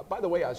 By the way, a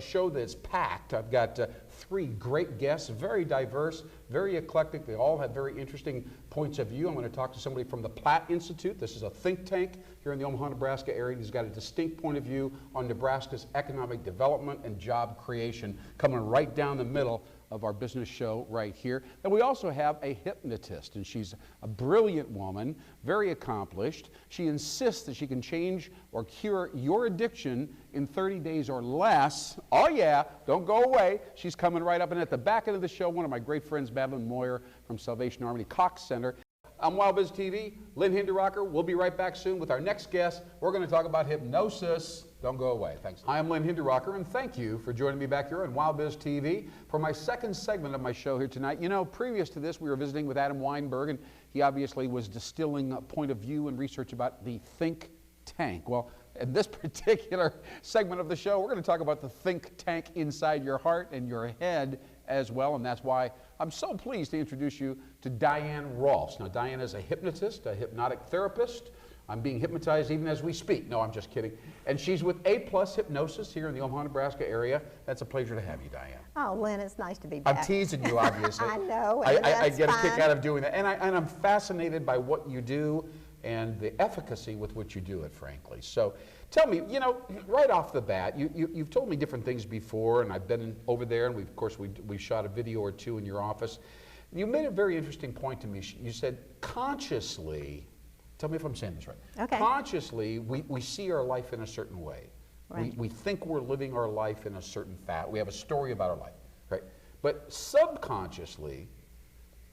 show that's packed. I've got three great guests, very diverse, very eclectic. They all have very interesting points of view. I'm going to talk to somebody from the Platt Institute. This is a think tank here in the Omaha, Nebraska area. He's got a distinct point of view on Nebraska's economic development and job creation, coming right down the middle of our business show right here. And we also have a hypnotist, and she's a brilliant woman, very accomplished. She insists that she can change or cure your addiction in 30 days or less. Oh yeah, don't go away. She's coming right up. And at the back end of the show, one of my great friends, Madeline Moyer from Salvation Army Cox Center. I'm WOWBIZ TV, Lynn Hinderrocker. We'll be right back soon with our next guest. We're going to talk about hypnosis. Don't go away. Thanks. Hi, I'm Lynn Hinderrocker, and thank you for joining me back here on WOWBIZ TV for my second segment of my show here tonight. You know, previous to this, we were visiting with Adam Weinberg, and he obviously was distilling a point of view and research about the think tank. Well, in this particular segment of the show, we're going to talk about the think tank inside your heart and your head as well, and that's why I'm so pleased to introduce you to Diane Rolfs. Now, Diane is a hypnotist, a hypnotic therapist. I'm being hypnotized even as we speak. No, I'm just kidding. And she's with A+ Hypnosis here in the Omaha, Nebraska area. That's a pleasure to have you, Diane. Oh, Lynn, it's nice to be back. I'm teasing you, obviously. I know. I get a kick out of doing that. And I'm fascinated by what you do and the efficacy with which you do it, frankly. So tell me, you know, right off the bat, you've told me different things before, and I've been over there, and we shot a video or two in your office. You made a very interesting point to me. You said consciously, tell me if I'm saying this right. Okay. Consciously, we see our life in a certain way. Right. We think we're living our life in a certain we have a story about our life, right? But subconsciously,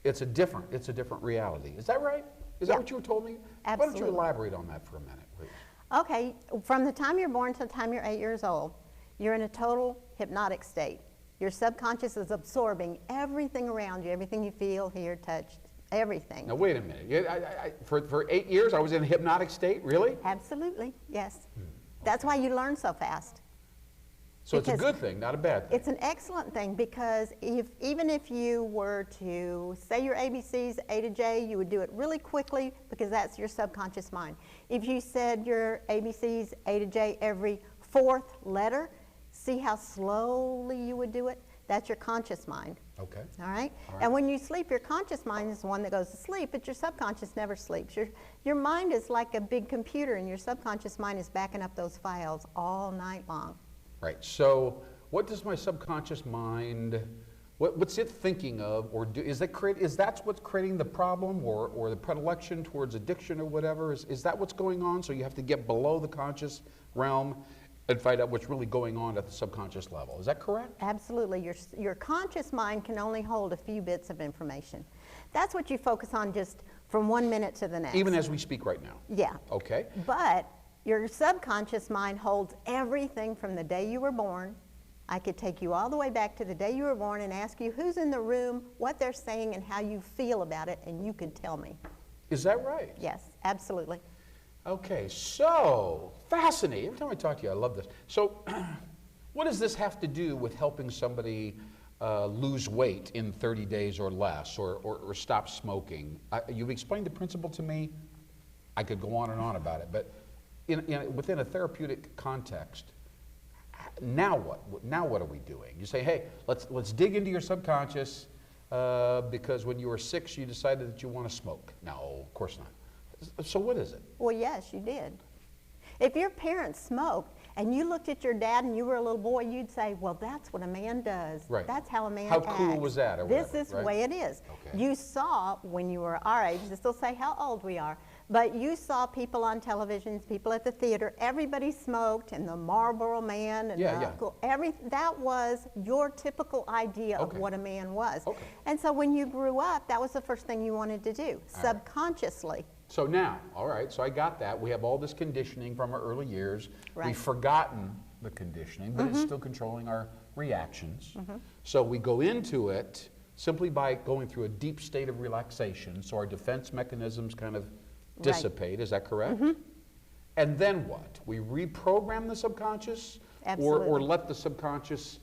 it's a different reality. Is that right? Is that what you told me? Absolutely. Why don't you elaborate on that for a minute, please? Okay, from the time you're born to the time you're 8 years old, you're in a total hypnotic state. Your subconscious is absorbing everything around you, everything you feel, hear, touch, everything. Now wait a minute. For 8 years I was in a hypnotic state, really? Absolutely, yes. That's why you learn so fast. So it's a good thing, not a bad thing. It's an excellent thing because even if you were to say your ABCs A to J, you would do it really quickly because that's your subconscious mind. If you said your ABCs A to J every fourth letter, see how slowly you would do it? That's your conscious mind. Okay. All right? All right. And when you sleep, your conscious mind is the one that goes to sleep, but your subconscious never sleeps. Your mind is like a big computer, and your subconscious mind is backing up those files all night long. Right. So what does my subconscious mind, what's it thinking of, or is that what's creating the problem, or the predilection towards addiction or whatever? Is that what's going on? So you have to get below the conscious realm and find out what's really going on at the subconscious level. Is that correct? Absolutely. Your conscious mind can only hold a few bits of information. That's what you focus on just from 1 minute to the next. Even as we speak right now? Yeah. Okay. But your subconscious mind holds everything from the day you were born. I could take you all the way back to the day you were born and ask you who's in the room, what they're saying, and how you feel about it, and you could tell me. Is that right? Yes, absolutely. Okay, so fascinating. Every time I talk to you, I love this. So what does this have to do with helping somebody lose weight in 30 days or less, or stop smoking? You've explained the principle to me. I could go on and on about it, but within a therapeutic context, now what? Now what are we doing? You say, hey, let's dig into your subconscious because when you were 6, you decided that you want to smoke. No, of course not. So what is it? Well, yes, you did. If your parents smoked and you looked at your dad and you were a little boy, you'd say, well, that's what a man does. Right. That's how a man How acts. cool was that? Or this whatever, is the right? way it is. Okay. You saw, when you were our age, they still say how old we are, but you saw people on television, people at the theater, everybody smoked, and the Marlboro Man, and that was your typical idea of what a man was. Okay. And so when you grew up, that was the first thing you wanted to do, subconsciously. So now, all right, so I got that. We have all this conditioning from our early years. Right. We've forgotten the conditioning, but it's still controlling our reactions. So we go into it simply by going through a deep state of relaxation, so our defense mechanisms kind of dissipate. Is that correct? And then what? We reprogram the subconscious? Absolutely. Or let the subconscious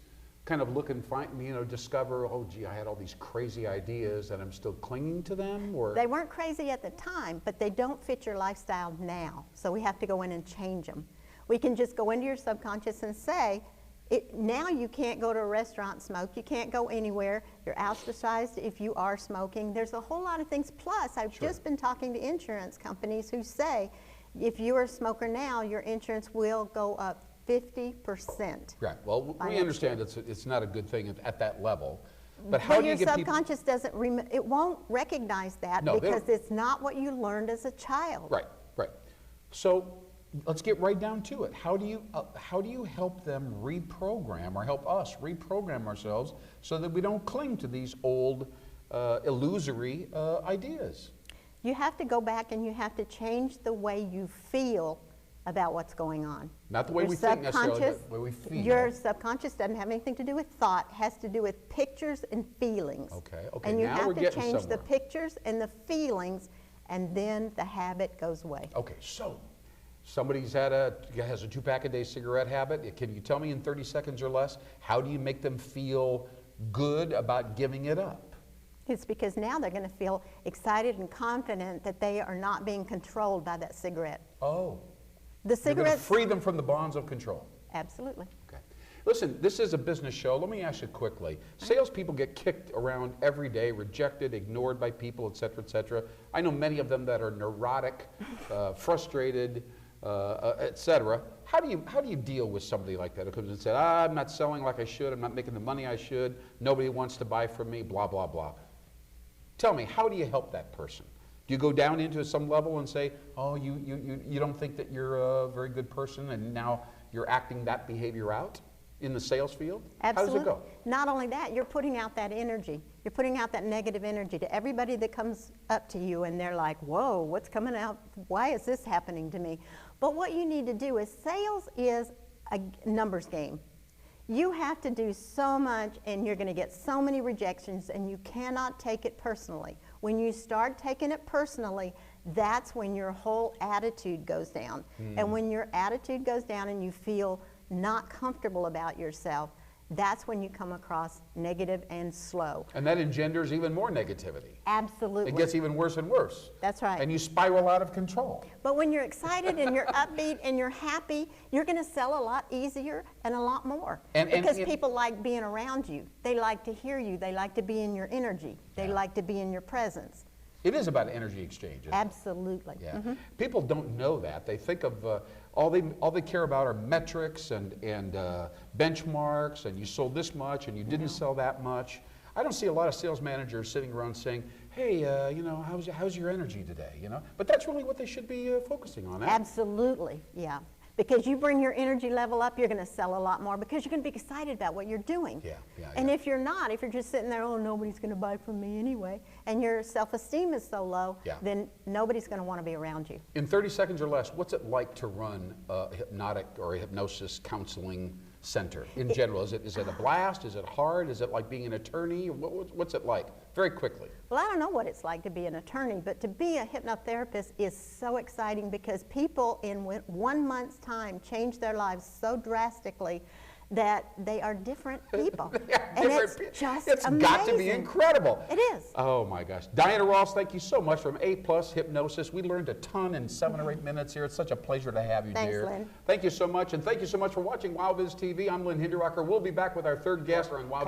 kind of look and find, discover, oh gee, I had all these crazy ideas and I'm still clinging to them? Or they weren't crazy at the time, but they don't fit your lifestyle now. So we have to go in and change them. We can just go into your subconscious and say, now you can't go to a restaurant and smoke. You can't go anywhere. You're ostracized if you are smoking. There's a whole lot of things. Plus, I've just been talking to insurance companies who say, if you're a smoker now, your insurance will go up 50%. Right. Well, we understand it's not a good thing at that level. But how do you your subconscious doesn't, it won't recognize that because it's not what you learned as a child. Right, right. So let's get right down to it. How do you help them reprogram, or help us reprogram ourselves so that we don't cling to these old illusory ideas? You have to go back and you have to change the way you feel about what's going on. Not the way we think necessarily, but the way we feel. Your subconscious doesn't have anything to do with thought. It has to do with pictures and feelings. Okay, okay. And you now have we're to getting change somewhere. the pictures and the feelings, and then the habit goes away. Okay, so somebody has a 2-pack-a-day cigarette habit. Can you tell me in 30 seconds or less, how do you make them feel good about giving it up? It's because now they're going to feel excited and confident that they are not being controlled by that cigarette. Oh. The cigarettes. You're going to free them from the bonds of control. Absolutely. Okay. Listen, this is a business show. Let me ask you quickly. Salespeople get kicked around every day, rejected, ignored by people, et cetera, et cetera. I know many of them that are neurotic, frustrated, et cetera. How do you deal with somebody like that who comes and says, I'm not selling like I should, I'm not making the money I should, nobody wants to buy from me, blah, blah, blah. Tell me, how do you help that person? Do you go down into some level and say, oh, you don't think that you're a very good person and now you're acting that behavior out in the sales field? Absolutely. How does it go? Not only that, you're putting out that energy. You're putting out that negative energy to everybody that comes up to you and they're like, whoa, what's coming out? Why is this happening to me? But what you need to do is, sales is a numbers game. You have to do so much and you're going to get so many rejections, and you cannot take it personally. When you start taking it personally, that's when your whole attitude goes down. And when your attitude goes down and you feel not comfortable about yourself, that's when you come across negative and slow. And that engenders even more negativity. Absolutely. It gets even worse and worse. That's right. And you spiral out of control. But when you're excited and you're upbeat and you're happy, you're going to sell a lot easier and a lot more. Because people like being around you. They like to hear you. They like to be in your energy. They like to be in your presence. It is about energy exchange, isn't it? Absolutely. Yeah. People don't know that. They think of all they care about are metrics and benchmarks, and you sold this much and you didn't sell that much. I don't see a lot of sales managers sitting around saying, hey, you know, how's your energy today? You know, but that's really what they should be focusing on. Absolutely, yeah. Because you bring your energy level up, you're going to sell a lot more because you're going to be excited about what you're doing. And if you're not, if you're just sitting there, oh, nobody's going to buy from me anyway, and your self-esteem is so low, then nobody's going to want to be around you. In 30 seconds or less, what's it like to run a hypnotic or a hypnosis counseling center in general? Is it a blast? Is it hard? Is it like being an attorney? What's it like? Very quickly. Well, I don't know what it's like to be an attorney, but to be a hypnotherapist is so exciting because people in 1 month's time change their lives so drastically that they are different people. And it's just amazing. It's got to be incredible. It is. Oh my gosh. Diana Ross, thank you so much from A+ Hypnosis. We learned a ton in 7 or 8 minutes here. It's such a pleasure to have you, dear. Thanks, Lynn. Thank you so much, and thank you so much for watching WOWBIZ TV. I'm Lynn Hinderrocker. We'll be back with our third guest on WOWBIZ.